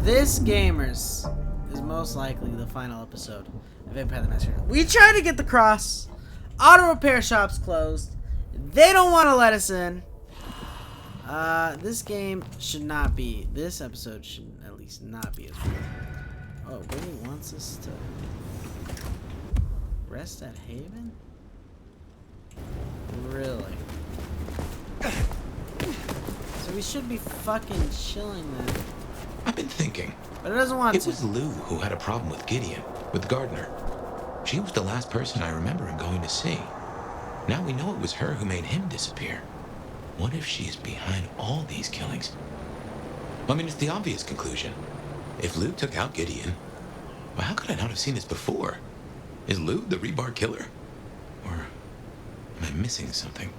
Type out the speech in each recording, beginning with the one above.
This, gamers, is most likely the final episode of Vampire the Masquerade. We tried to get the cross. Auto repair shop's closed. They don't want to let us in. This game should not be. This episode should at least not be as good. Oh, Whitney wants us to rest at Haven? Really? So we should be fucking chilling then. I've been thinking. But it doesn't want to. It was Lou who had a problem with Gideon, with Gardner. She was the last person I remember him going to see. Now we know it was her who made him disappear. What if she's behind all these killings? I mean, it's the obvious conclusion. If Lou took out Gideon, well, how could I not have seen this before? Is Lou the rebar killer? Or am I missing something?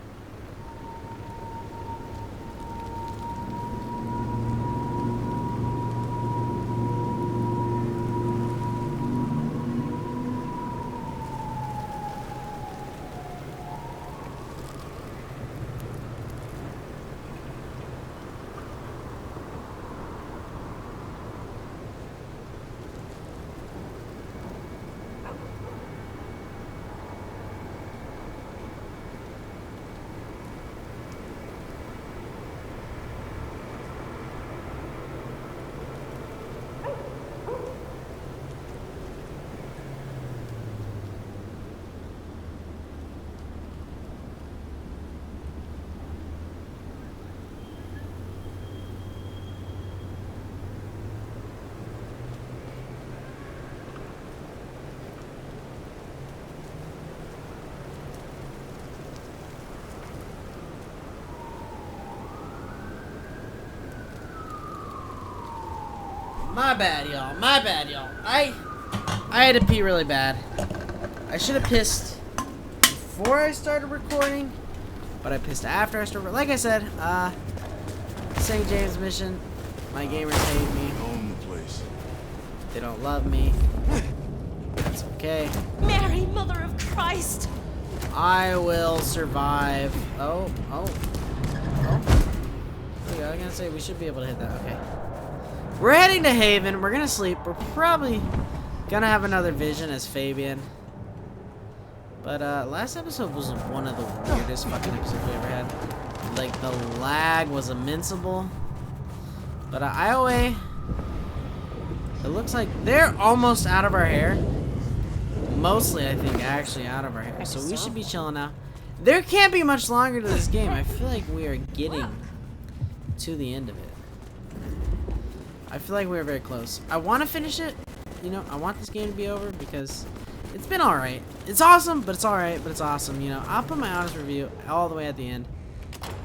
My bad, y'all. My bad, y'all. I had to pee really bad. I should have pissed before I started recording, but I pissed after I started. Like I said, St. James mission. My gamers hate me. Own the place. They don't love me. That's okay. Mary, Mother of Christ! I will survive. Oh. There we go. I was gonna say we should be able to hit that. Okay. We're heading to Haven. We're gonna sleep. We're probably gonna have another vision as Fabian. But last episode was one of the weirdest fucking episodes we ever had. Like the lag was invincible. But IOA, it looks like they're almost out of our hair. Mostly, I think, actually out of our hair. So we should be chilling now. There can't be much longer to this game. I feel like we are getting to the end of it. I feel like we're very close. I want to finish it. You know, I want this game to be over because it's been alright. It's awesome, but it's alright, but it's awesome. You know, I'll put my honest review all the way at the end.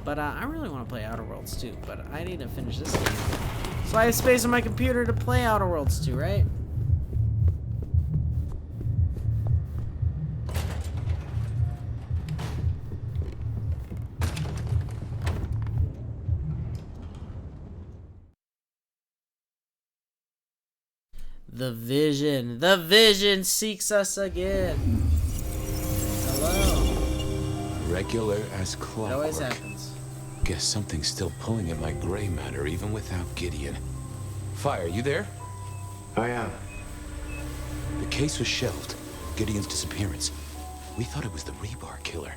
But I really want to play Outer Worlds 2, but I need to finish this game. So I have space on my computer to play Outer Worlds 2, right? The vision seeks us again. Hello. Regular as It clockwork. always happens. Guess something's still pulling at my gray matter even without Gideon. Fire, you there? I am. The case was shelved. Gideon's disappearance. We thought it was the rebar killer.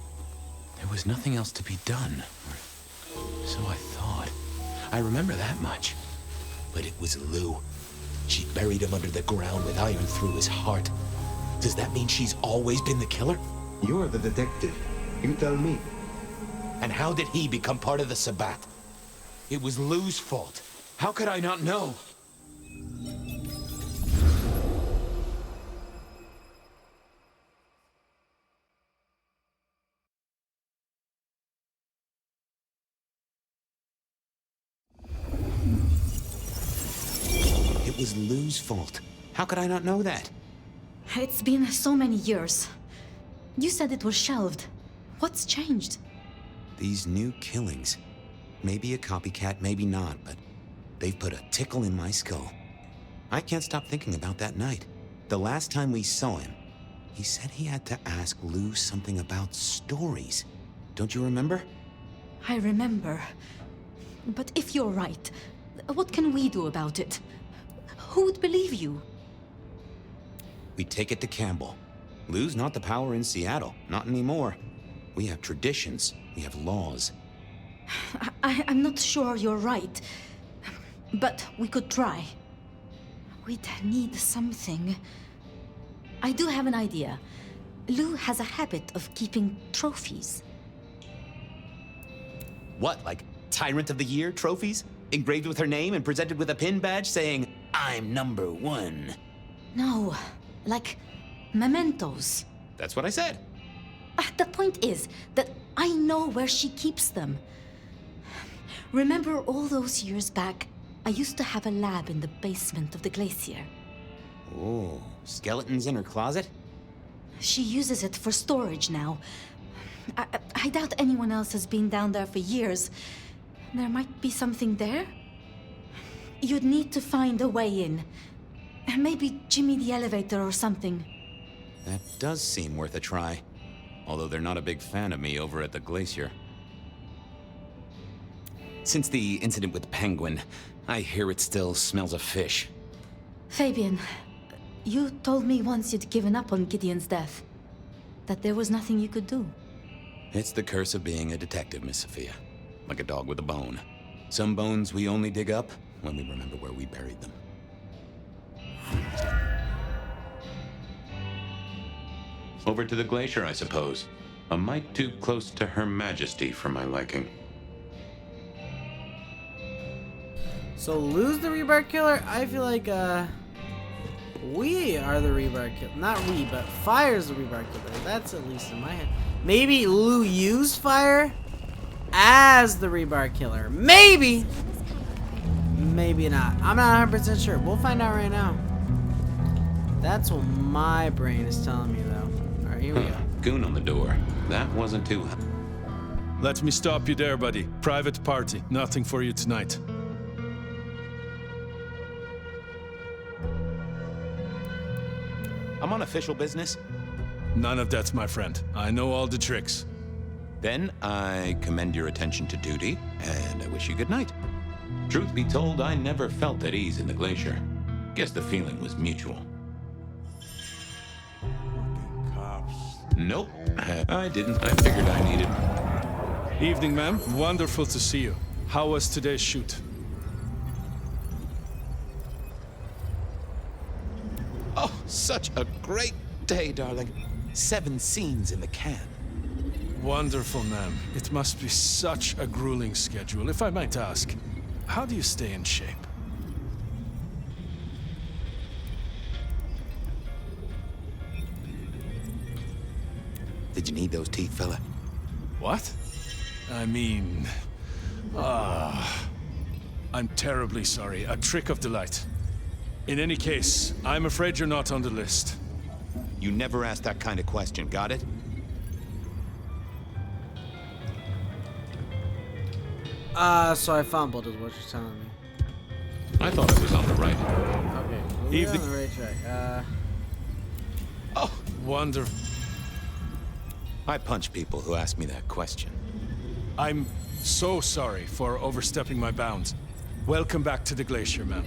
There was nothing else to be done. Or so I thought. I remember that much. But it was Lou. She buried him under the ground with iron through his heart. Does that mean she's always been the killer? You're the detective. You tell me. And how did he become part of the Sabbat? It was Lou's fault. How could I not know? It was Lou's fault. How could I not know that? It's been so many years. You said it was shelved. What's changed? These new killings. Maybe a copycat, maybe not, but they've put a tickle in my skull. I can't stop thinking about that night. The last time we saw him, he said he had to ask Lou something about stories. Don't you remember? I remember. But if you're right, what can we do about it? Who would believe you? We take it to Campbell. Lou's not the power in Seattle. Not anymore. We have traditions. We have laws. I'm not sure you're right. But we could try. We'd need something. I do have an idea. Lou has a habit of keeping trophies. What, like Tyrant of the Year trophies? Engraved with her name and presented with a pin badge saying, I'm #1. No, like mementos. That's what I said. The point is that I know where she keeps them. Remember all those years back, I used to have a lab in the basement of the glacier. Oh, skeletons in her closet? She uses it for storage now. I doubt anyone else has been down there for years. There might be something there. You'd need to find a way in. Maybe Jimmy the elevator or something. That does seem worth a try. Although they're not a big fan of me over at the glacier. Since the incident with Penguin, I hear it still smells of fish. Fabian, you told me once you'd given up on Gideon's death. That there was nothing you could do. It's the curse of being a detective, Miss Sophia. Like a dog with a bone. Some bones we only dig up when we remember where we buried them. Over to the glacier, I suppose. A mite too close to Her Majesty for my liking. So Lou's the rebar killer? I feel like we are the rebar killer. Not we, but Fire's the rebar killer. That's at least in my head. Maybe Lou used Fire as the rebar killer. Maybe. Maybe not. I'm not 100% sure. We'll find out right now. That's what my brain is telling me, though. All right, here we go. Goon on the door. That wasn't too... Let me stop you there, buddy. Private party. Nothing for you tonight. I'm on official business. None of that, my friend. I know all the tricks. Then I commend your attention to duty, and I wish you good night. Truth be told, I never felt at ease in the glacier. Guess the feeling was mutual. Fucking cops. Nope, I didn't. I figured I needed... Evening, ma'am. Wonderful to see you. How was today's shoot? Oh, such a great day, darling. 7 scenes in the can. Wonderful, ma'am. It must be such a grueling schedule. If I might ask, how do you stay in shape? Did you need those teeth, fella? What? I mean... I'm terribly sorry. A trick of the light. In any case, I'm afraid you're not on the list. You never asked that kind of question, got it? So I fumbled is what you're telling me. I thought I was on the right. Okay, we're Evening. on the right track. Oh, wonderful. I punch people who ask me that question. I'm so sorry for overstepping my bounds. Welcome back to the glacier, ma'am.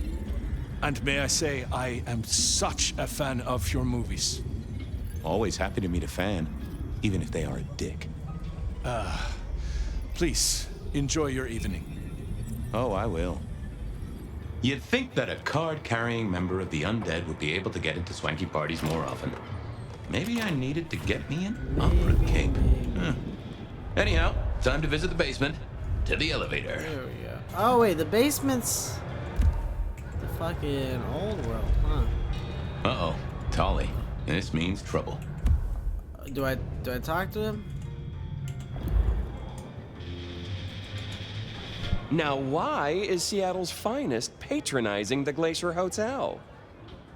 And may I say, I am such a fan of your movies. Always happy to meet a fan, even if they are a dick. Please, enjoy your evening. Oh, I will. You'd think that a card-carrying member of the undead would be able to get into swanky parties more often. Maybe I needed to get me an opera cape. Anyhow, time to visit the basement. To the elevator. There we go. Oh wait, the basement's the fucking old world, huh? Uh-oh, Tolly. This means trouble. Do I talk to him? Now, why is Seattle's finest patronizing the Glacier Hotel?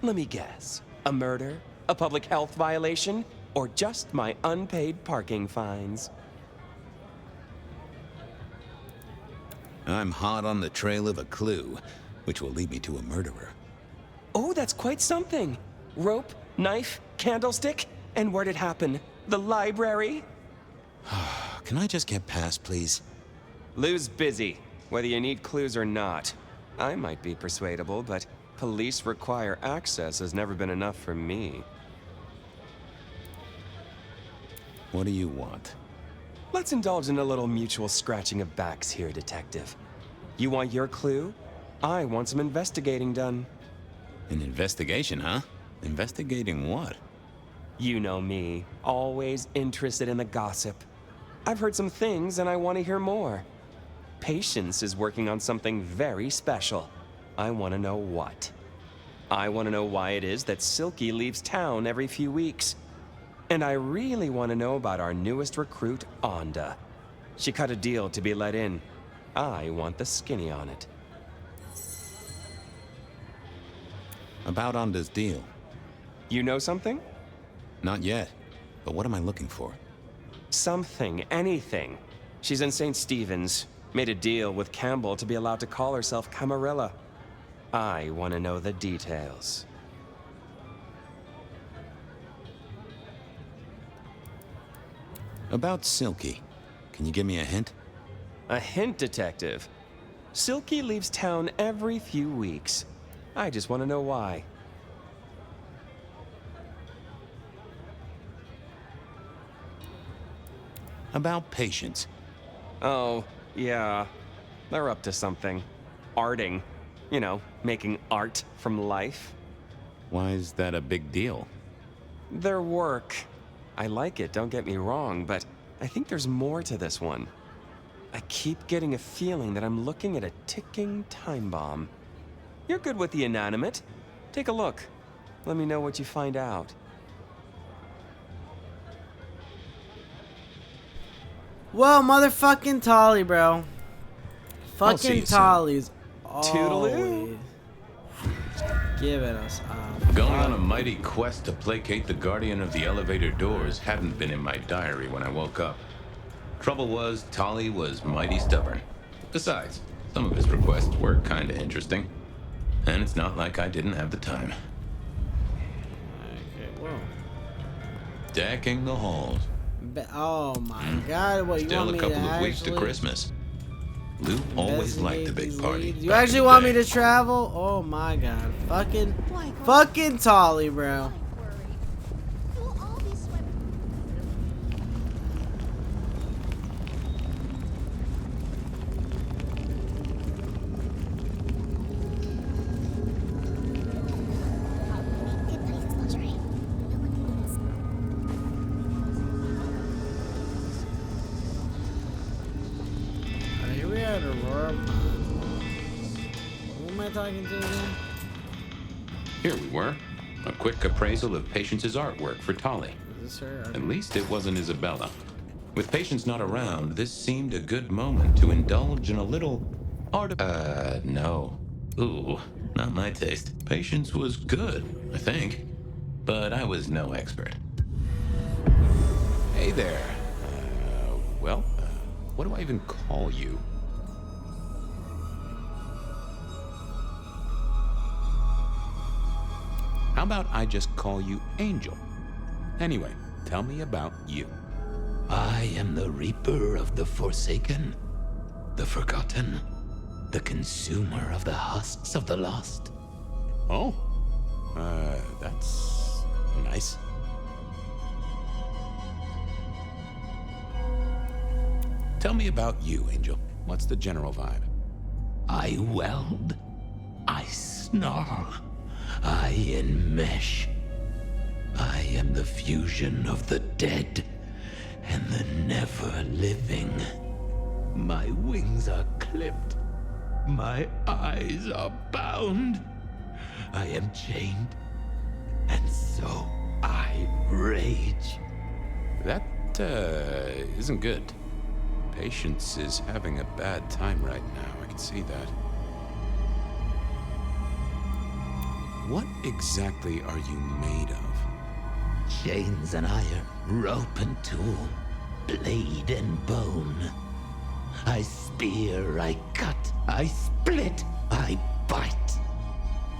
Let me guess. A murder? A public health violation? Or just my unpaid parking fines? I'm hot on the trail of a clue, which will lead me to a murderer. Oh, that's quite something. Rope, knife, candlestick, and where'd it happen? The library? Can I just get past, please? Lou's busy, whether you need clues or not. I might be persuadable, but police require access has never been enough for me. What do you want? Let's indulge in a little mutual scratching of backs here, Detective. You want your clue? I want some investigating done. An investigation, huh? Investigating what? You know me, always interested in the gossip. I've heard some things and I want to hear more. Patience is working on something very special. I want to know what. I want to know why it is that Silky leaves town every few weeks. And I really want to know about our newest recruit, Onda. She cut a deal to be let in. I want the skinny on it. About Onda's deal? You know something? Not yet. But what am I looking for? Something, anything. She's in St. Stephen's. Made a deal with Campbell to be allowed to call herself Camarilla. I want to know the details. About Silky. Can you give me a hint? A hint, Detective. Silky leaves town every few weeks. I just want to know why. About Patience. Oh, yeah. They're up to something. Arting. You know, making art from life. Why is that a big deal? Their work. I like it, don't get me wrong, but I think there's more to this one. I keep getting a feeling that I'm looking at a ticking time bomb. You're good with the inanimate. Take a look. Let me know what you find out. Whoa, motherfucking Tolly, bro. I'll see Fucking you soon. Tolly's Toodaloo. always giving us Going on a mighty quest to placate the guardian of the elevator doors hadn't been in my diary when I woke up. Trouble was, Tolly was mighty stubborn. Besides, some of his requests were kinda interesting. And it's not like I didn't have the time. Okay, whoa. Decking the halls. Oh my god, what, you Still want a me couple to of weeks to actually Christmas. Lou always liked the big party. You back actually in the want me day. to travel? Oh my god. Fucking Tolly, bro. Here we are at Aurora. Who am I talking to again? Here we were. A quick appraisal of Patience's artwork for Tolly. Is this her? At least it wasn't Isabella. With Patience not around, this seemed a good moment to indulge in a little no. Ooh, not my taste. Patience was good, I think. But I was no expert. Hey there. What do I even call you? How about I just call you Angel? Anyway, tell me about you. I am the Reaper of the Forsaken, the Forgotten, the Consumer of the husks of the lost. Oh, that's nice. Tell me about you, Angel. What's the general vibe? I weld, I snarl, I enmesh. I am the fusion of the dead and the never-living. My wings are clipped, my eyes are bound. I am chained, and so I rage. That, isn't good. Patience is having a bad time right now. I can see that. What exactly are you made of? Chains and iron, rope and tool, blade and bone. I spear, I cut, I split, I bite.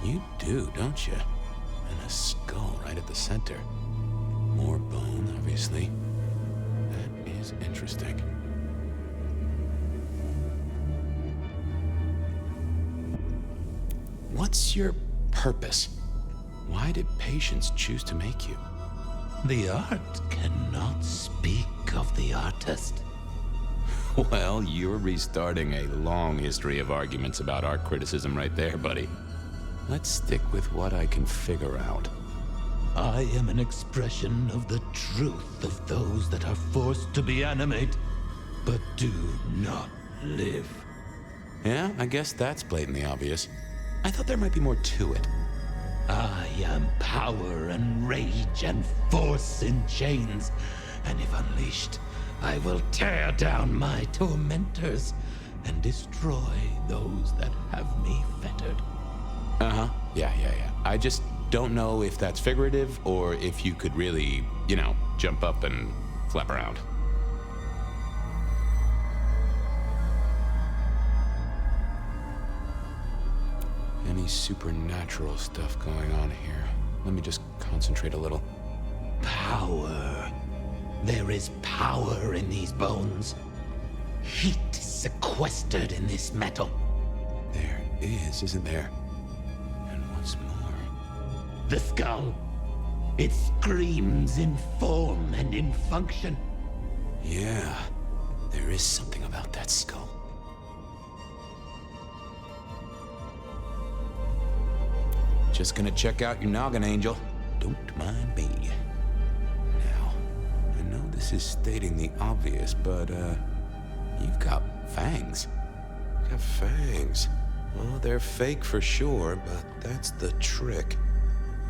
You do, don't you? And a skull right at the center. More bone, obviously. That is interesting. What's your purpose. Why did Patience choose to make you? The art cannot speak of the artist. Well, you're restarting a long history of arguments about art criticism right there, buddy. Let's stick with what I can figure out. I am an expression of the truth of those that are forced to be animate, but do not live. Yeah, I guess that's blatantly obvious. I thought there might be more to it. I am power and rage and force in chains, and if unleashed, I will tear down my tormentors and destroy those that have me fettered. Uh-huh. Yeah. I just don't know if that's figurative or if you could really, jump up and flap around. Any supernatural stuff going on here? Let me just concentrate a little. Power. There is power in these bones. Heat is sequestered in this metal. There is, isn't there? And what's more? The skull. It screams in form and in function. Yeah, there is something about that skull. Just gonna check out your noggin, Angel. Don't mind me. Now, I know this is stating the obvious, but, you've got fangs. You've got fangs. Well, they're fake for sure, but that's the trick.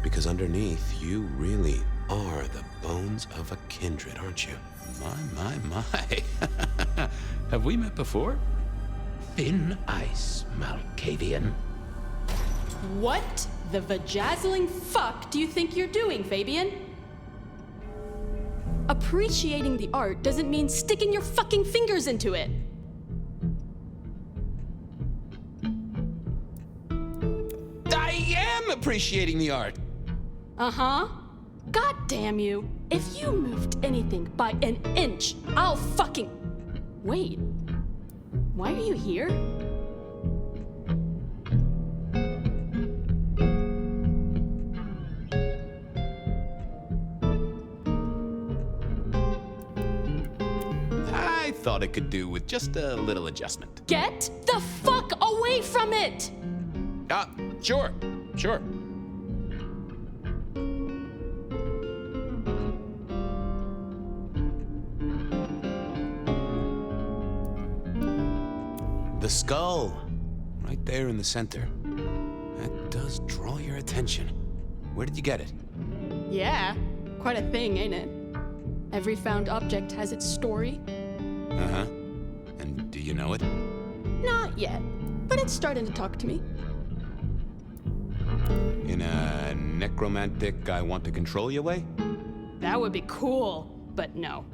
Because underneath, you really are the bones of a kindred, aren't you? My. Have we met before? Thin ice, Malkavian. What the vajazzling fuck do you think you're doing, Fabian? Appreciating the art doesn't mean sticking your fucking fingers into it. I am appreciating the art. Uh-huh. God damn you. If you moved anything by an inch, I'll fucking... Wait. Why are you here? I thought it could do with just a little adjustment. Get the fuck away from it! Sure. The skull, right there in the center. That does draw your attention. Where did you get it? Yeah, quite a thing, ain't it? Every found object has its story. Uh-huh. And do you know it? Not yet, but it's starting to talk to me. In a necromantic, I want to control you way? That would be cool, but no.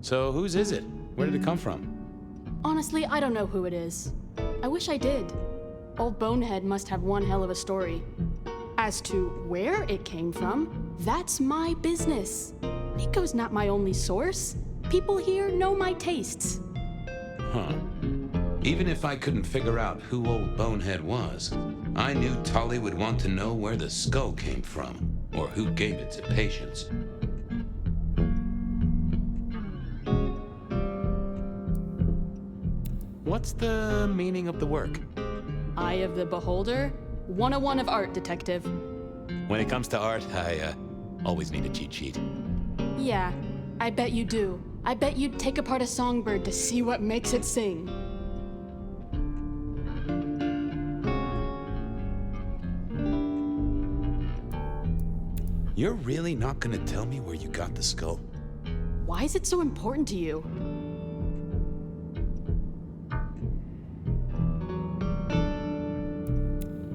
So whose is it? Where did it come from? Honestly, I don't know who it is. I wish I did. Old Bonehead must have one hell of a story. As to where it came from, that's my business. Nico's not my only source. People here know my tastes. Huh. Even if I couldn't figure out who old Bonehead was, I knew Tolly would want to know where the skull came from, or who gave it to Patience. What's the meaning of the work? Eye of the Beholder? 101 of art, detective. When it comes to art, I always need a cheat sheet. Yeah, I bet you do. I bet you'd take apart a songbird to see what makes it sing. You're really not gonna tell me where you got the skull? Why is it so important to you?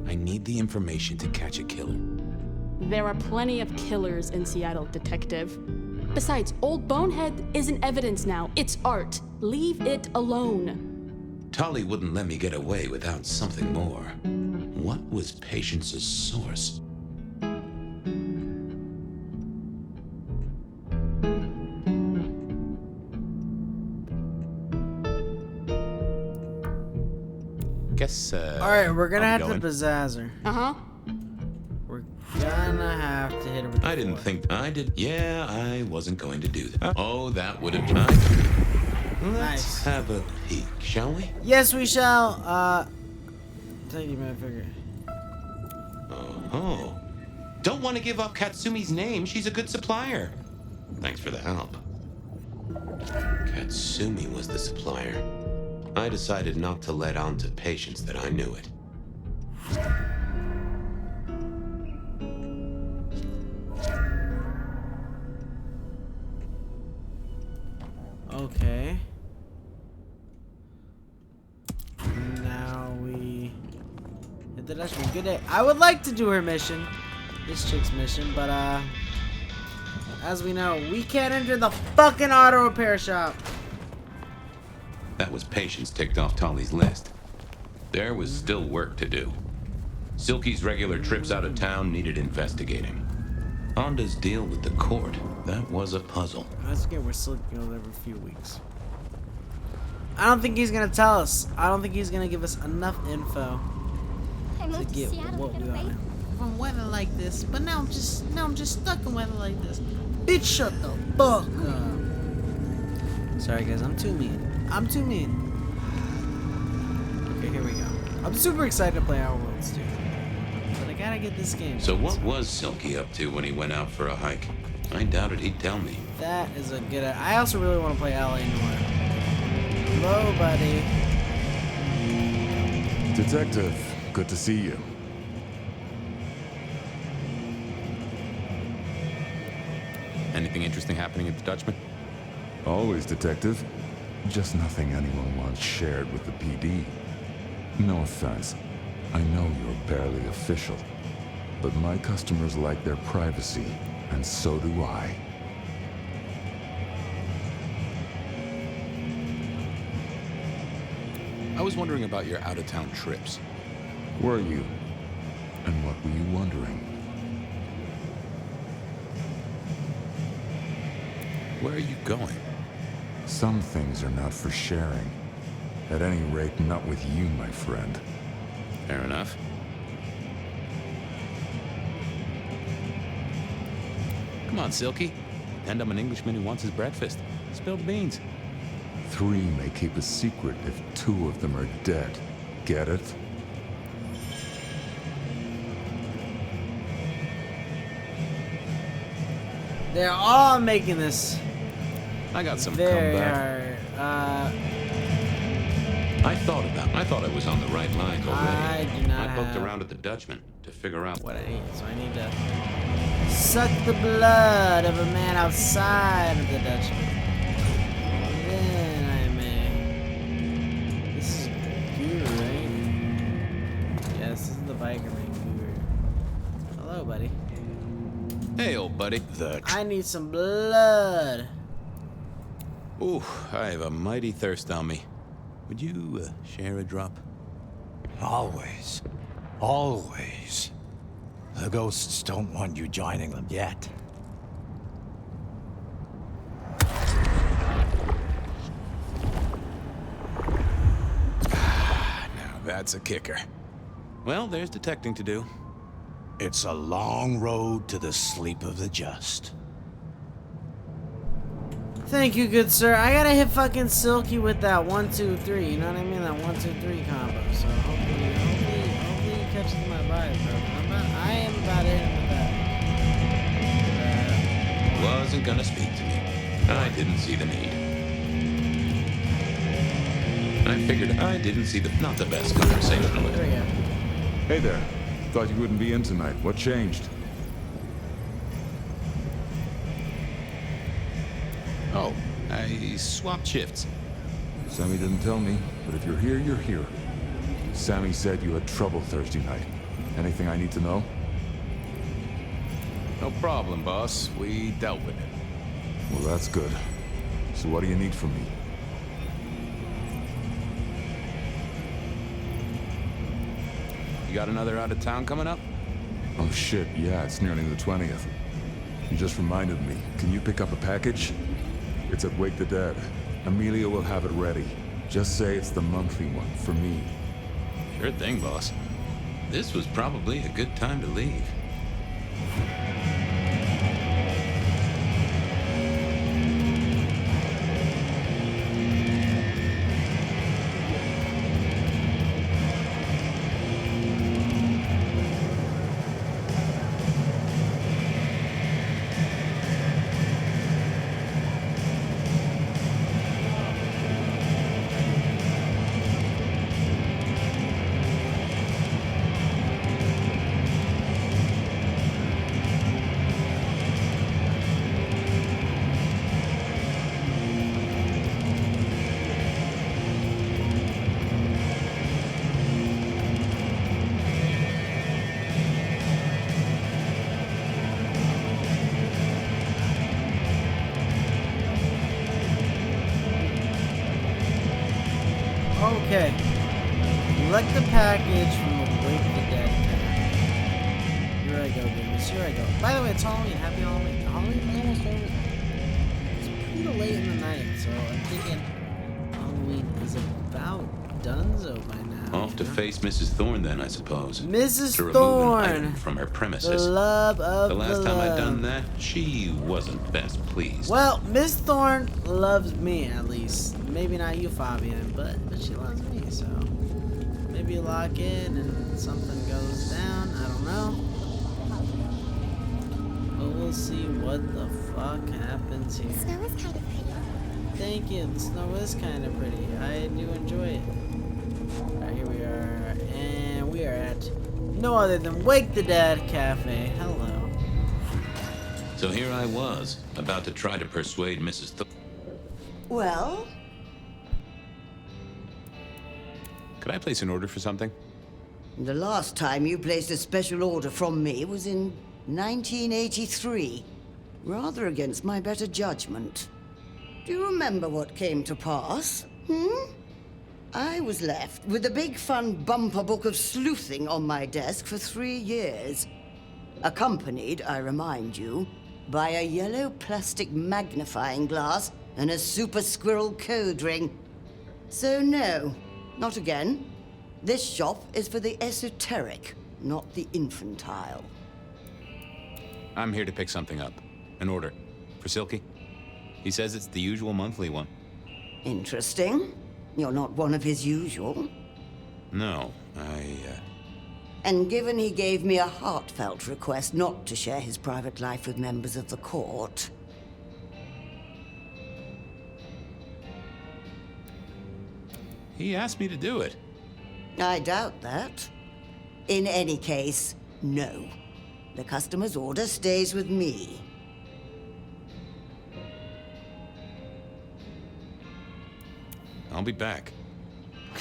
I need the information to catch a killer. There are plenty of killers in Seattle, detective. Besides, Old Bonehead isn't evidence now. It's art. Leave it alone. Tolly wouldn't let me get away without something more. What was Patience's source? Guess, Alright, we're gonna I'm have going. to pizzazz her. Uh-huh. Gonna have to hit him with the I didn't four. think I did. Yeah, I wasn't going to do that. Oh, that would have been. Let's Nice. have a peek, shall we? Yes, we shall. Tiny man figure. Oh. Don't want to give up Katsumi's name. She's a good supplier. Thanks for the help. Katsumi was the supplier. I decided not to let on to Patience that I knew it. Okay. Now we hit the Dutchman. Good day. I would like to do her mission, this chick's mission, but as we know, we can't enter the fucking auto repair shop. That was Patience ticked off Tolly's list. There was still work to do. Silky's regular trips out of town needed investigating. Honda's deal with the court, that was a puzzle. Let's get we're still going over a few weeks. I don't think he's gonna tell us. I don't think he's gonna give us enough info I to moved to get Seattle what for we the want. baby. From weather like this, but now I'm just stuck in weather like this. Bitch, shut the fuck up. Sorry guys, I'm too mean. I'm too mean. Okay, here we go. I'm super excited to play Our Worlds 2. But I gotta get this game. So what was Silky up to when he went out for a hike? I doubted he'd tell me. That is a good. I also really want to play LA Noire. Hello, buddy. Detective, good to see you. Anything interesting happening at the Dutchman? Always, Detective. Just nothing anyone wants shared with the PD. No offense. I know you're barely official. But my customers like their privacy, and so do I. I was wondering about your out-of-town trips. Were you? And what were you wondering? Where are you going? Some things are not for sharing. At any rate, not with you, my friend. Fair enough. Come on, Silky. Pretend I'm an Englishman who wants his breakfast. Spill the beans. 3 may keep a secret if 2 of them are dead. Get it? They're all making this. I got some They comeback. are. I thought I was on the right lines already. I do not I poked have around at the Dutchman to figure out what I need. So I need to suck the blood of a man outside of the Dutchman. Then I may. This is Guru, right? Yes, this is the biker man, Guru. Hello, buddy. Hey, old buddy. I need some blood. Ooh, I have a mighty thirst on me. Would you share a drop? Always. Always. The ghosts don't want you joining them yet. Now that's a kicker. Well, there's detecting to do. It's a long road to the sleep of the just. Thank you, good sir. I gotta hit fucking Silky with that 1, 2, 3. You know what I mean? That 1, 2, 3 combo. So hopefully he catches my vibe, bro. I am about to hit him with that. wasn't gonna speak to me. I didn't see the need. I figured I didn't see not the best conversation with There we go. Hey there. Thought you wouldn't be in tonight. What changed? Oh, I swapped shifts. Sammy didn't tell me, but if you're here, you're here. Sammy said you had trouble Thursday night. Anything I need to know? No problem, boss. We dealt with it. Well, that's good. So what do you need from me? You got another out of town coming up? Oh shit, yeah, it's nearly the 20th. You just reminded me. Can you pick up a package? It's at Wake the Dead. Amelia will have it ready. Just say it's the monthly one, for me. Sure thing, boss. This was probably a good time to leave. Okay. Collect the package from the Wake the Dead cat. Here I go, goodness. Here I go. By the way, it's Halloween. Happy Halloween. Halloween's almost over. It's pretty late in the night, so I'm thinking Halloween is about donezo by now. Off to face Mrs. Thorne then, I suppose. Mrs. To remove Thorne! an item from her premises. The love of the last time love. I'd done that, she wasn't best pleased. Well, Miss Thorne loves me, at least. Maybe not you, Fabian, but she loves me, so maybe you lock in and something goes down. I don't know. But we'll see what the fuck happens here. The snow is kind of pretty. Thank you. The snow is kind of pretty. I do enjoy it. Alright, here we are. And we are at no other than Wake the Dead Cafe. Hello. So here I was, about to try to persuade Mrs. Thorne. Well? Could I place an order for something? The last time you placed a special order from me was in 1983. Rather against my better judgment. Do you remember what came to pass? I was left with a big fun bumper book of sleuthing on my desk for 3 years. Accompanied, I remind you, by a yellow plastic magnifying glass and a super squirrel code ring. So no, not again. This shop is for the esoteric, not the infantile. I'm here to pick something up. An order. For Silky. He says it's the usual monthly one. Interesting. You're not one of his usual. No, And given he gave me a heartfelt request not to share his private life with members of the court... He asked me to do it. I doubt that. In any case, no. The customer's order stays with me. I'll be back.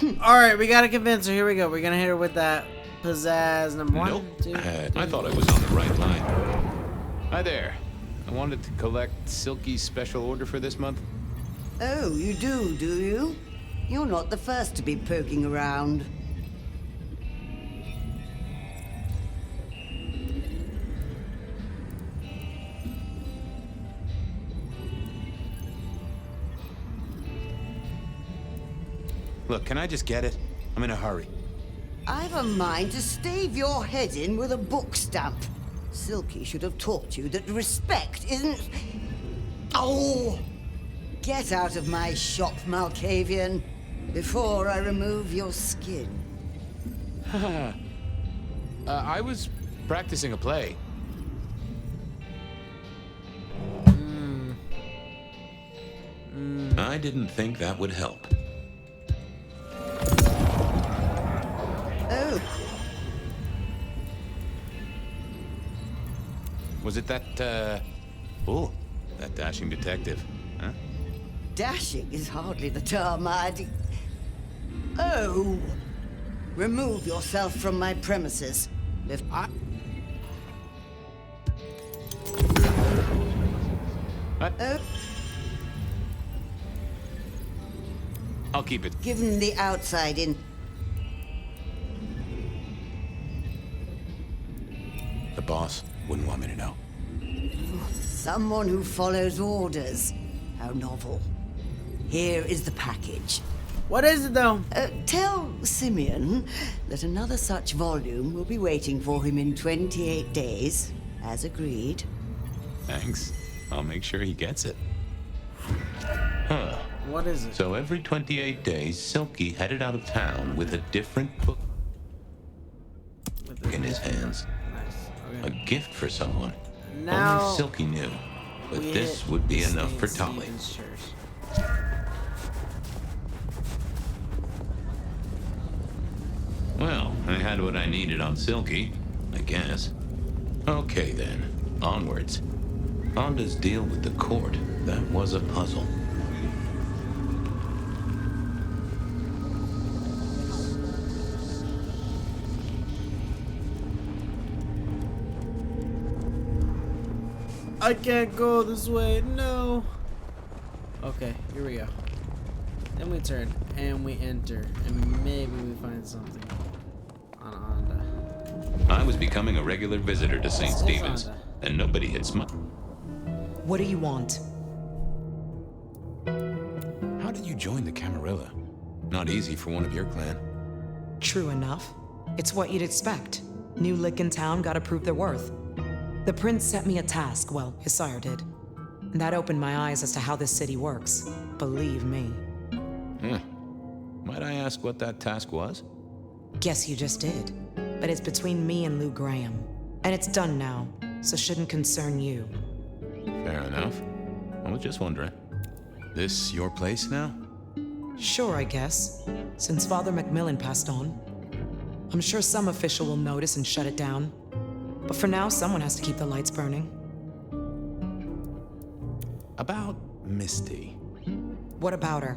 Alright, we gotta convince her. Here we go. We're gonna hit her with that pizzazz. Number one, Nope. two, I thought I was on the right line. Hi there. I wanted to collect Silky's special order for this month. Oh, you do you? You're not the first to be poking around. Look, can I just get it? I'm in a hurry. I've a mind to stave your head in with a book stamp. Silky should have taught you that respect isn't... Oh! Get out of my shop, Malkavian, before I remove your skin. I was practicing a play. I didn't think that would help. Oh. Was it that, that dashing detective, huh? Dashing is hardly the term I'd... Oh! Remove yourself from my premises. If I... What? Oh, I'll keep it. given the outside in... The boss wouldn't want me to know. Someone who follows orders. How novel. Here is the package. What is it, though? Tell Simeon that another such volume will be waiting for him in 28 days. as agreed. Thanks. I'll make sure he gets it. Huh. What is it? So every 28 days, Silky headed out of town with a different book in his hands. Nice. A Okay. gift for someone. Now Only Silky knew. But we this hit would be enough St. for Tolly. Stephen's Church. Well, I had what I needed on Silky, I guess. Okay then, onwards. Fonda's deal with the court, that was a puzzle. I can't go this way, no. Okay, here we go. Then we turn and we enter, and maybe we find something on Onda. I was becoming a regular visitor to St. It's Stephen's, Onda. and nobody had smiled. What do you want? How did you join the Camarilla? Not easy for one of your clan. True enough. It's what you'd expect. New lick in town gotta prove their worth. The prince set me a task, well, his sire did. And that opened my eyes as to how this city works. Believe me. Might I ask what that task was? Guess you just did. But it's between me and Lou Graham. And it's done now, so shouldn't concern you. Fair enough. I was just wondering. This your place now? Sure, I guess. Since Father Macmillan passed on. I'm sure some official will notice and shut it down. But for now, someone has to keep the lights burning. About Misty. What about her?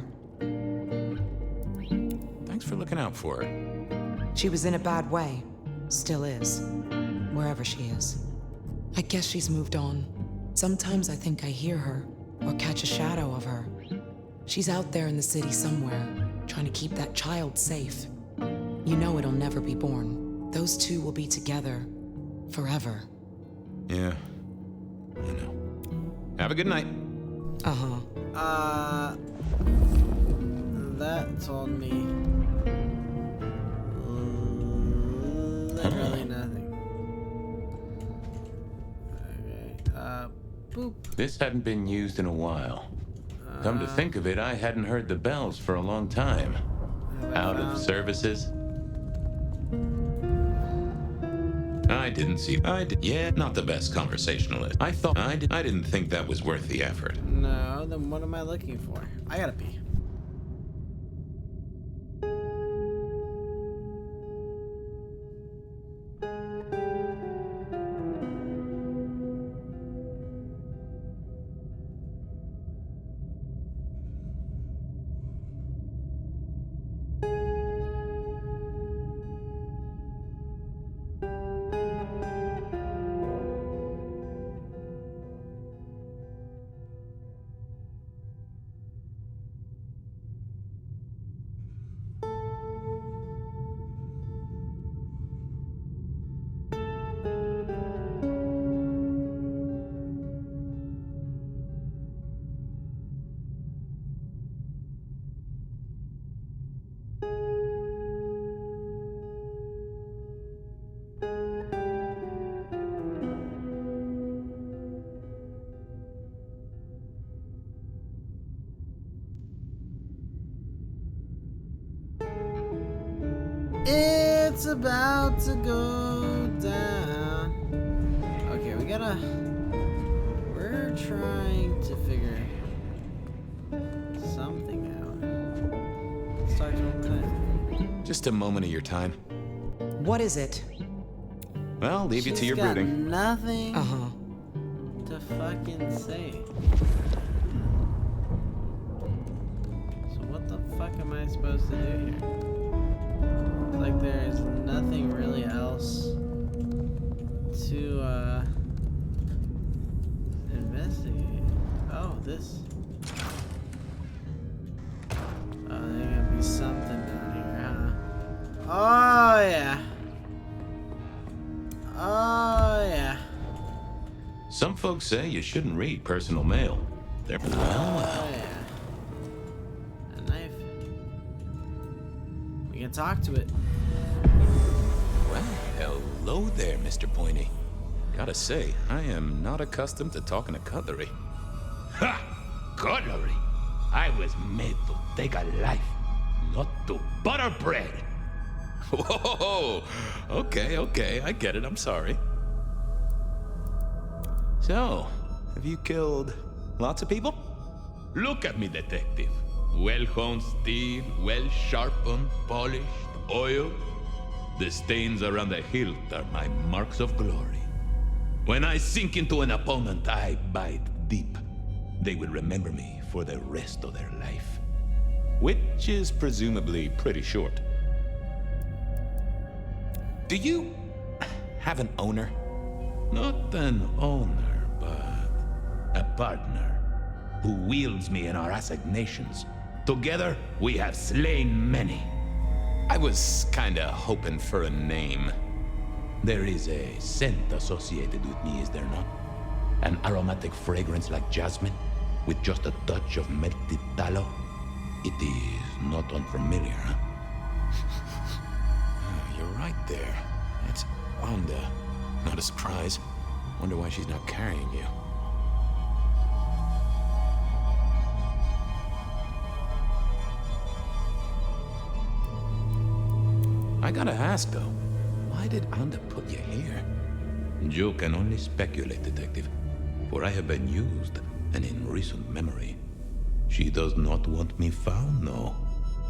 Thanks for looking out for her. She was in a bad way. Still is. Wherever she is. I guess she's moved on. Sometimes I think I hear her, or catch a shadow of her. She's out there in the city somewhere, trying to keep that child safe. You know it'll never be born. Those two will be together. Forever. Yeah. I know. Have a good night. Uh-huh. That told me literally nothing. Okay, boop. This hadn't been used in a while. Come to think of it, I hadn't heard the bells for a long time. Out of services. I didn't see. Yeah, not the best conversationalist. I didn't think that was worth the effort. No, then what am I looking for? I gotta pee. It's about to go down. Okay, we're trying to figure something out. Start one time. Just a moment of your time. What is it? Well, leave you to your She's got brooding. nothing Uh-huh. to fucking say. So what the fuck am I supposed to do here? Like there's nothing really else to investigate. Oh, this. Oh, there's gonna be something down here, huh? Oh yeah. Oh yeah. Some folks say you shouldn't read personal mail. They're Oh yeah. A knife. We can talk to it. Well, hello there, Mr. Pointy. Gotta say, I am not accustomed to talking to cutlery. Ha! Cutlery! I was made to take a life, not to butter bread. Whoa! Okay, I get it, I'm sorry. So, have you killed lots of people? Look at me, detective. Well-honed steel, well-sharpened, polished, oiled. The stains around the hilt are my marks of glory. When I sink into an opponent, I bite deep. They will remember me for the rest of their life. Which is presumably pretty short. Do you have an owner? Not an owner, but a partner who wields me in our assignations. Together, we have slain many. I was kinda hoping for a name. There is a scent associated with me, is there not? An aromatic fragrance like jasmine, with just a touch of melted tallow. It is not unfamiliar, huh? You're right there. That's Wanda. Not a surprise. Wonder why she's not carrying you. I gotta ask, though, why did Anda put you here? You can only speculate, detective, for I have been used, and in recent memory. She does not want me found, no.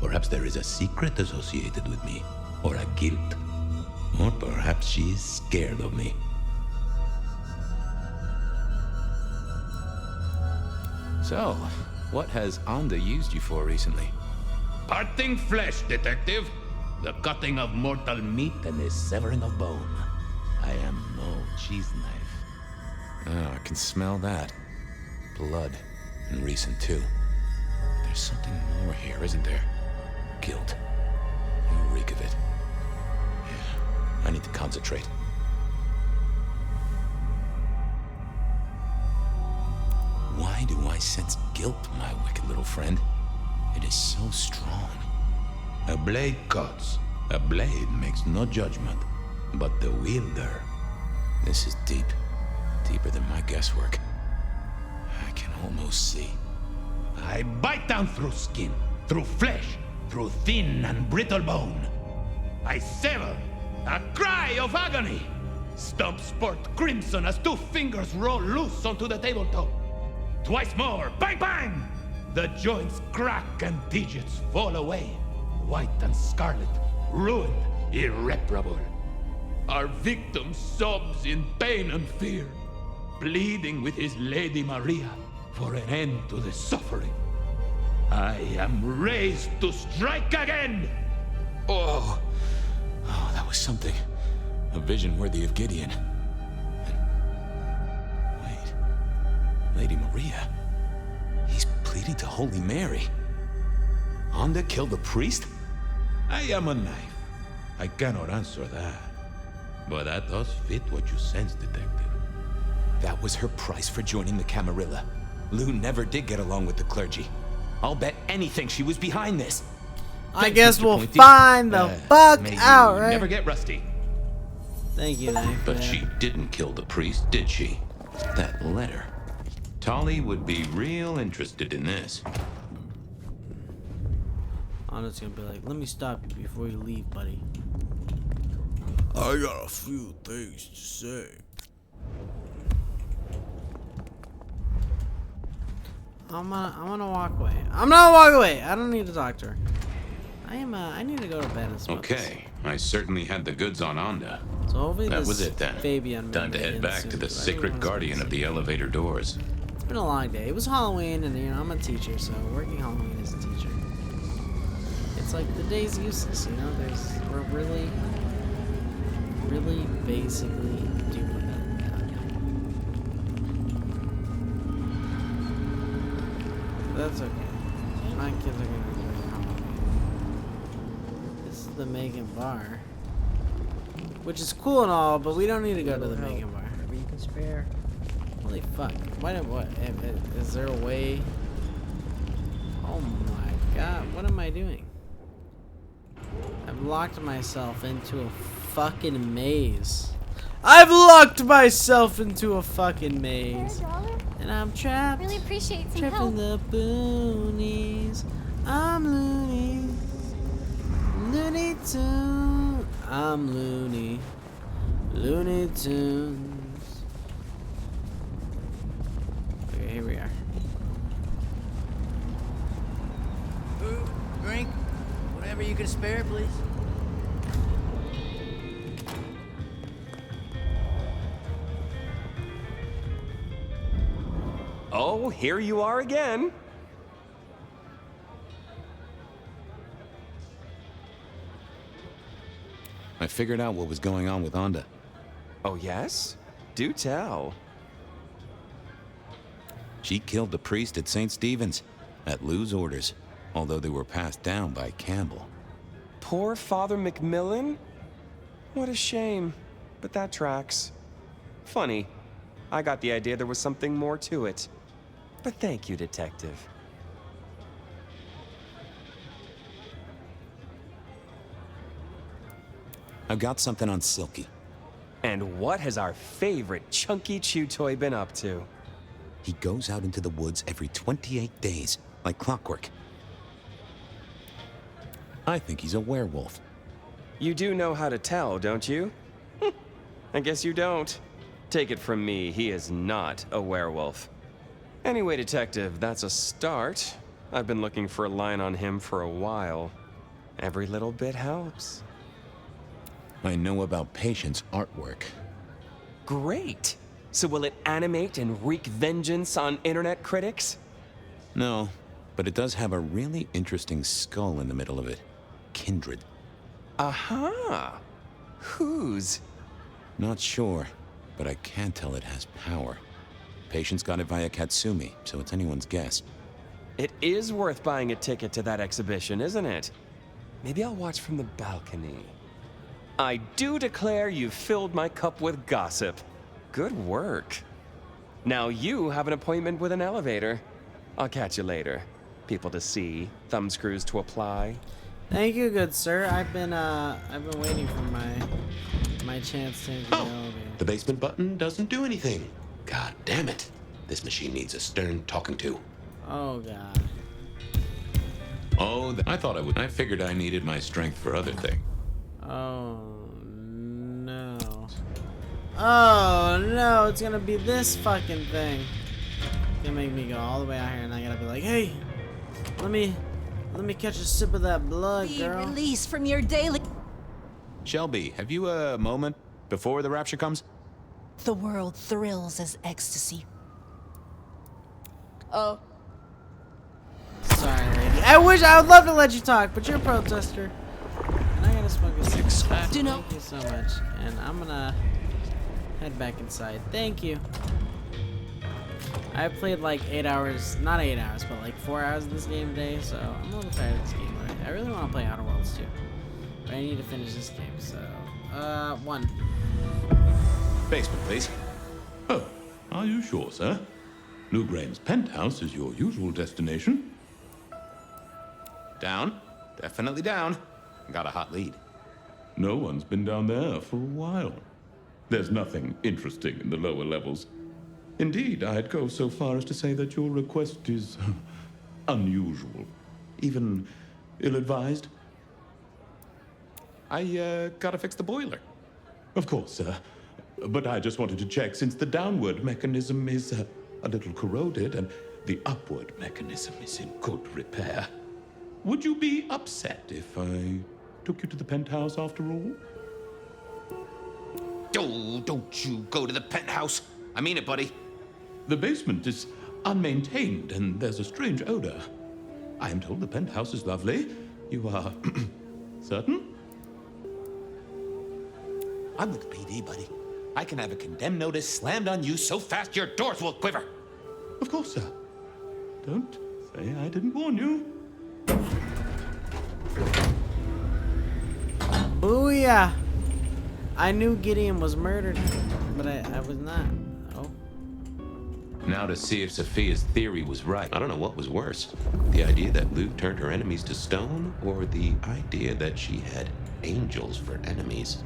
Perhaps there is a secret associated with me, or a guilt. Or perhaps she is scared of me. So, what has Anda used you for recently? Parting flesh, detective. The cutting of mortal meat and the severing of bone. I am no cheese knife. Oh, I can smell that. Blood. And recent, too. There's something more here, isn't there? Guilt. You reek of it. Yeah, I need to concentrate. Why do I sense guilt, my wicked little friend? It is so strong. A blade cuts. A blade makes no judgment. But the wielder... This is deep. Deeper than my guesswork. I can almost see. I bite down through skin, through flesh, through thin and brittle bone. I sever. A cry of agony. Stumps spurt crimson as 2 fingers roll loose onto the tabletop. Twice more. Bang, bang! The joints crack and digits fall away. White and scarlet, ruined, irreparable. Our victim sobs in pain and fear, pleading with his Lady Maria for an end to the suffering. I am raised to strike again! Oh, that was something. A vision worthy of Gideon. And... wait. Lady Maria? He's pleading to Holy Mary. Anda killed the priest? I am a knife. I cannot answer that. But that does fit what you sense, detective. That was her price for joining the Camarilla. Lou never did get along with the clergy. I'll bet anything she was behind this. I guess we'll find the fuck out, right? Never get rusty. Thank you, Knife. But she didn't kill the priest, did she? That letter. Tali would be real interested in this. I'm just gonna be like, let me stop you before you leave, buddy. I got a few things to say. I'm gonna walk away. I'm gonna walk away. I don't need to talk to her. I need to go to bed as well. Okay, I certainly had the goods on Anda. So hopefully that this was it then. Fabian Time to head back to the sacred guardian of the elevator doors. It's been a long day. It was Halloween, and I'm a teacher, so working Halloween as a teacher, it's like the day's useless. We're really basically doing it. That's okay. My kids are gonna enjoy Halloween. This is the Megan bar, which is cool and all, but we don't need to go to the Megan bar. Whatever you can spare. Holy fuck! What? Is there a way? Oh my god! What am I doing? I've locked myself into a fucking maze. I've locked myself into a fucking maze. And I'm trapped. Really appreciate some trapped help. in the boonies. I'm loony. Looney Tunes. I'm loony. Looney Tunes. Okay, here we are. Food, drink, whatever you can spare, please. Oh, here you are again. I figured out what was going on with Onda. Oh, yes? Do tell. She killed the priest at St. Stephen's, at Lou's orders, although they were passed down by Campbell. Poor Father Macmillan? What a shame, but that tracks. Funny, I got the idea there was something more to it. But thank you, Detective. I've got something on Silky. And what has our favorite chunky chew toy been up to? He goes out into the woods every 28 days, like clockwork. I think he's a werewolf. You do know how to tell, don't you? I guess you don't. Take it from me, he is not a werewolf. Anyway, Detective, that's a start. I've been looking for a line on him for a while. Every little bit helps. I know about Patient's artwork. Great! So will it animate and wreak vengeance on internet critics? No, but it does have a really interesting skull in the middle of it. Kindred. Aha! Whose? Not sure, but I can tell it has power. Patient's got it via Katsumi, so it's anyone's guess. It is worth buying a ticket to that exhibition, isn't it? Maybe I'll watch from the balcony. I do declare you've filled my cup with gossip. Good work. Now you have an appointment with an elevator. I'll catch you later. People to see, thumbscrews to apply. Thank you, good sir. I've been waiting for my chance to enter the elevator. The basement button doesn't do anything. God damn it. This machine needs a stern talking to. Oh, God. Oh, I thought I would. I figured I needed my strength for other things. Oh, no. Oh, no. It's gonna be this fucking thing. It's gonna make me go all the way out here, and I gotta be like, hey, let me catch a sip of that blood, girl. Be released from your daily... Shelby, have you a moment before the rapture comes? The world thrills as ecstasy. Oh. Sorry, lady. I would love to let you talk, but you're a protester. And I gotta smoke a cigarette. Do know. Thank you so much. And I'm gonna head back inside. Thank you. I played like 8 hours, not 8 hours, but like 4 hours of this game today, so I'm a little tired of this game already. I really want to play Outer Worlds too. But I need to finish this game, so... 1. Basement, please. Oh, are you sure, sir? Lou Graham's penthouse is your usual destination. Down. Definitely down. Got a hot lead. No one's been down there for a while. There's nothing interesting in the lower levels. Indeed, I'd go so far as to say that your request is unusual, even ill-advised. I gotta fix the boiler. Of course, sir. But I just wanted to check since the downward mechanism is a little corroded and the upward mechanism is in good repair. Would you be upset if I took you to the penthouse after all? Oh, don't you go to the penthouse. I mean it, buddy. The basement is unmaintained and there's a strange odor. I am told the penthouse is lovely. You are certain? I'm with the PD, buddy. I can have a condemned notice slammed on you so fast your doors will quiver. Of course, sir. Don't say I didn't warn you. Booyah! I knew Gideon was murdered, but I was not. Oh. Now to see if Sophia's theory was right. I don't know what was worse. The idea that Lou turned her enemies to stone, or the idea that she had angels for enemies.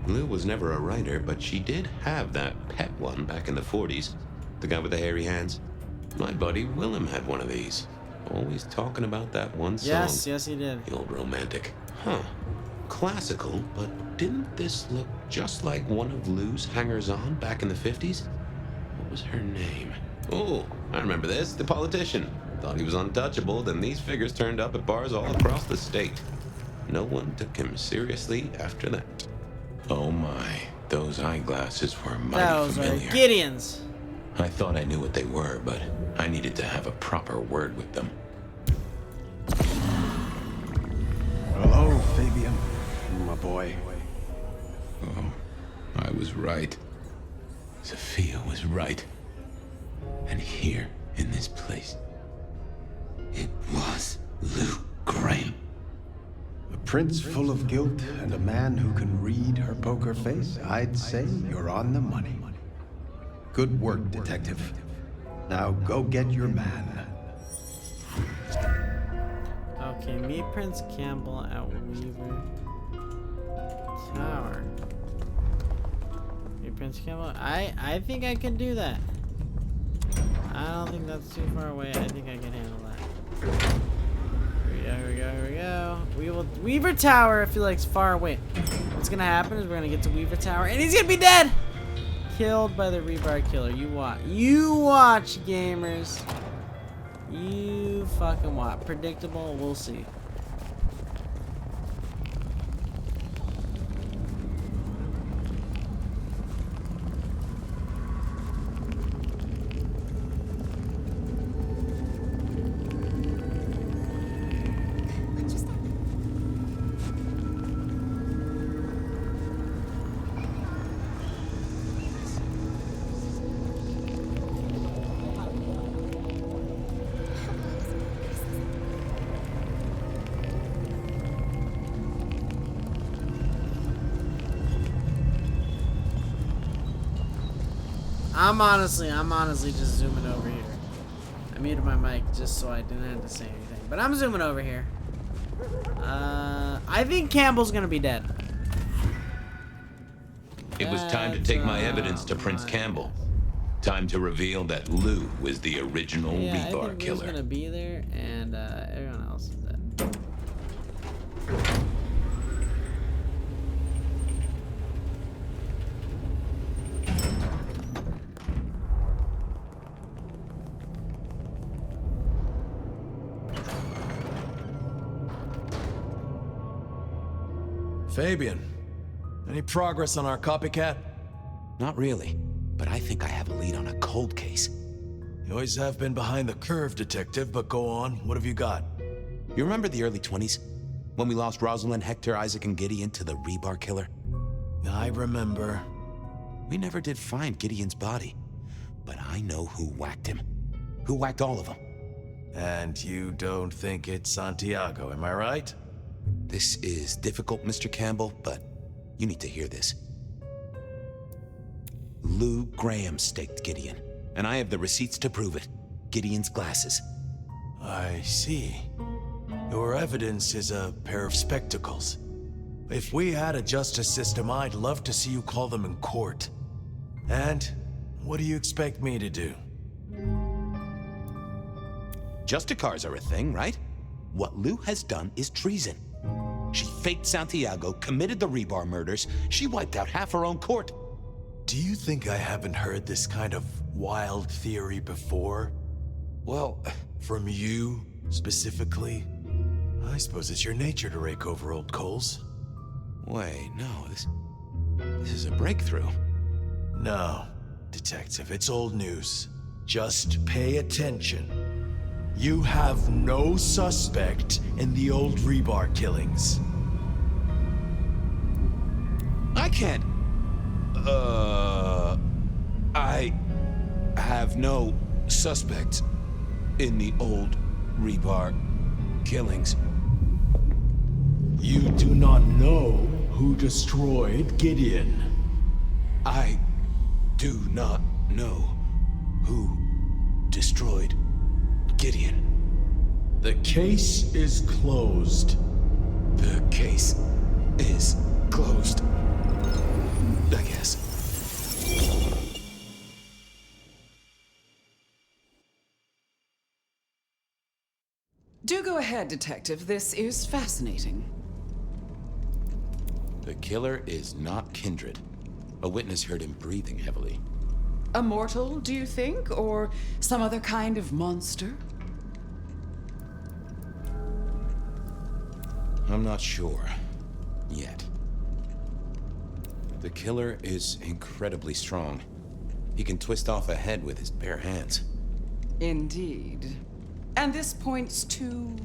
Lou was never a writer, but she did have that pet one back in the 40s. The guy with the hairy hands. My buddy Willem had one of these. Always talking about that one song. Yes, he did. The old romantic. Huh. Classical, but didn't this look just like one of Lou's hangers-on back in the 50s? What was her name? Oh, I remember this. The politician. Thought he was untouchable, then these figures turned up at bars all across the state. No one took him seriously after that. Oh my, those eyeglasses were mighty Those familiar. are Gideon's. I thought I knew what they were, but I needed to have a proper word with them. Hello, Fabian, my boy. Oh, I was right. Sophia was right. And here, in this place, it was Lou Graham. A prince full of guilt and a man who can read her poker face. I'd say you're on the money. Good work, detective. Now go get your man. Okay, meet Prince Campbell at Weaver Tower. Meet Prince Campbell. I think I can do that. I don't think that's too far away. I think I can handle that. Here we go. Weaver Tower, I feel like it's far away. What's gonna happen is we're gonna get to Weaver Tower and he's gonna be dead! Killed by the rebar killer. You watch. You watch, gamers. You fucking watch. Predictable, we'll see. I'm honestly just zooming over here. I muted my mic just so I didn't have to say anything. But I'm zooming over here. I think Campbell's gonna be dead. It was time to take my evidence to Prince Campbell. Time to reveal that Lou was the original rebar I think killer. Lou's gonna be there, and everyone else is dead. Fabian, any progress on our copycat? Not really, but I think I have a lead on a cold case. You always have been behind the curve, detective, but go on. What have you got? You remember the early 20s? When we lost Rosalind, Hector, Isaac, and Gideon to the rebar killer? I remember. We never did find Gideon's body, but I know who whacked him. Who whacked all of them. And you don't think it's Santiago, am I right? This is difficult, Mr. Campbell, but you need to hear this. Lou Graham staked Gideon, and I have the receipts to prove it. Gideon's glasses. I see. Your evidence is a pair of spectacles. If we had a justice system, I'd love to see you call them in court. And what do you expect me to do? Justicars are a thing, right? What Lou has done is treason. She faked Santiago, committed the rebar murders. She wiped out half her own court. Do you think I haven't heard this kind of wild theory before? Well, from you, specifically? I suppose it's your nature to rake over old coals. Wait, no, this is a breakthrough. No, detective, it's old news. Just pay attention. You have no suspect in the old rebar killings. I can't... I have no suspect in the old rebar killings. You do not know who destroyed Gideon. I do not know who destroyed Gideon. The case is closed. The case is closed. I guess. Do go ahead, Detective. This is fascinating. The killer is not Kindred. A witness heard him breathing heavily. A mortal, do you think? Or some other kind of monster? I'm not sure. Yet. The killer is incredibly strong. He can twist off a head with his bare hands. Indeed. And this points to...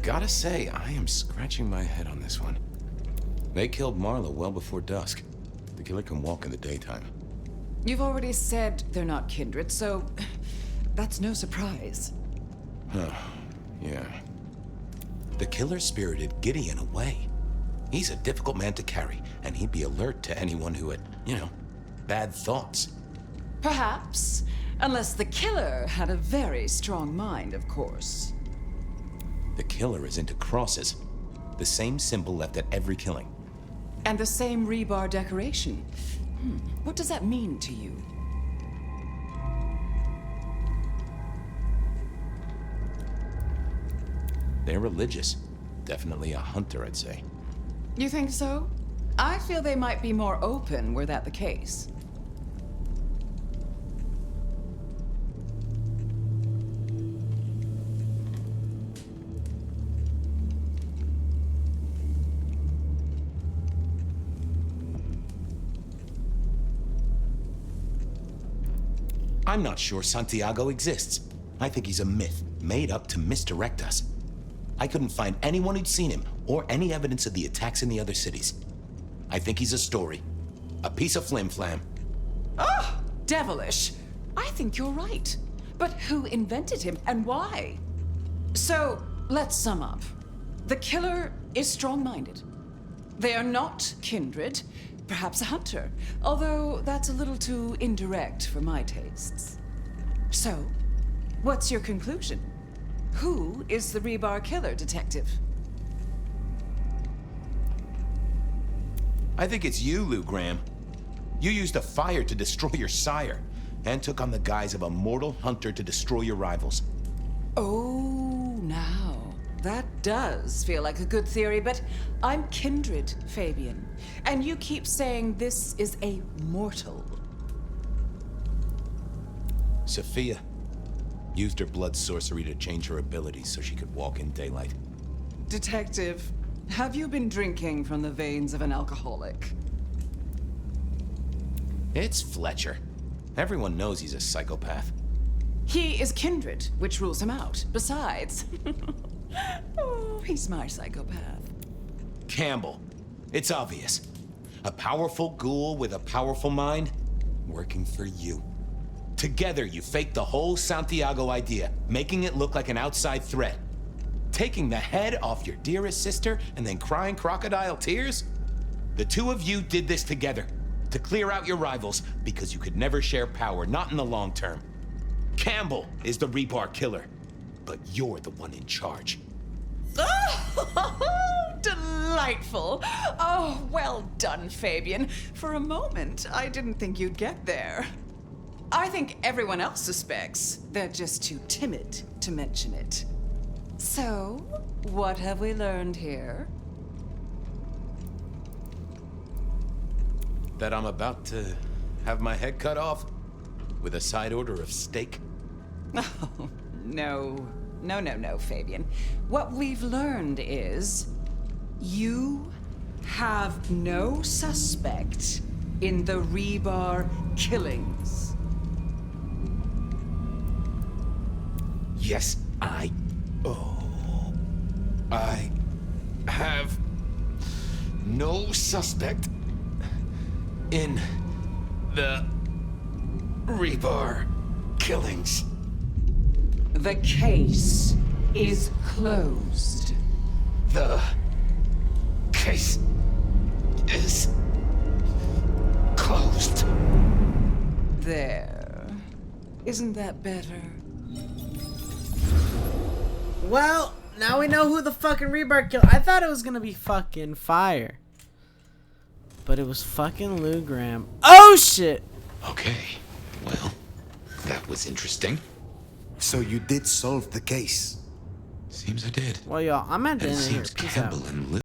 Gotta say, I am scratching my head on this one. They killed Marla well before dusk. The killer can walk in the daytime. You've already said they're not kindred, so that's no surprise. Huh. Yeah. The killer spirited Gideon away. He's a difficult man to carry, and he'd be alert to anyone who had, bad thoughts. Perhaps. Unless the killer had a very strong mind, of course. The killer is into crosses. The same symbol left at every killing. And the same rebar decoration. What does that mean to you? They're religious. Definitely a hunter, I'd say. You think so? I feel they might be more open were that the case. I'm not sure Santiago exists. I think he's a myth, made up to misdirect us. I couldn't find anyone who'd seen him, or any evidence of the attacks in the other cities. I think he's a story. A piece of flim-flam. Oh, devilish. I think you're right. But who invented him, and why? So, let's sum up. The killer is strong-minded. They are not kindred, perhaps a hunter, although that's a little too indirect for my tastes. So, what's your conclusion? Who is the rebar killer, Detective? I think it's you, Lou Graham. You used a fire to destroy your sire, and took on the guise of a mortal hunter to destroy your rivals. Oh, now. That does feel like a good theory, but I'm kindred, Fabian. And you keep saying this is a mortal. Sophia used her blood sorcery to change her abilities so she could walk in daylight. Detective, have you been drinking from the veins of an alcoholic? It's Fletcher. Everyone knows he's a psychopath. He is kindred, which rules him out. Besides... oh, he's my psychopath. Campbell. It's obvious. A powerful ghoul with a powerful mind, working for you. Together, you faked the whole Santiago idea, making it look like an outside threat. Taking the head off your dearest sister and then crying crocodile tears? The two of you did this together, to clear out your rivals, because you could never share power, not in the long term. Campbell is the rebar killer, but you're the one in charge. Oh, delightful. Oh, well done, Fabian. For a moment, I didn't think you'd get there. I think everyone else suspects. They're just too timid to mention it. So, what have we learned here? That I'm about to have my head cut off with a side order of steak? Oh, no. No, Fabian. What we've learned is you have no suspect in the rebar killings. Yes, I have no suspect in the rebar killings. The case is closed. The case is closed. There. Isn't that better? Well, now we know who the fucking rebar killer. I thought it was gonna be fucking fire. But it was fucking Lou Graham. Oh shit! Okay, well, that was interesting. So you did solve the case? Seems I did. Well, y'all, I'm at the And end it of here. seems Peace Campbell out. and Lou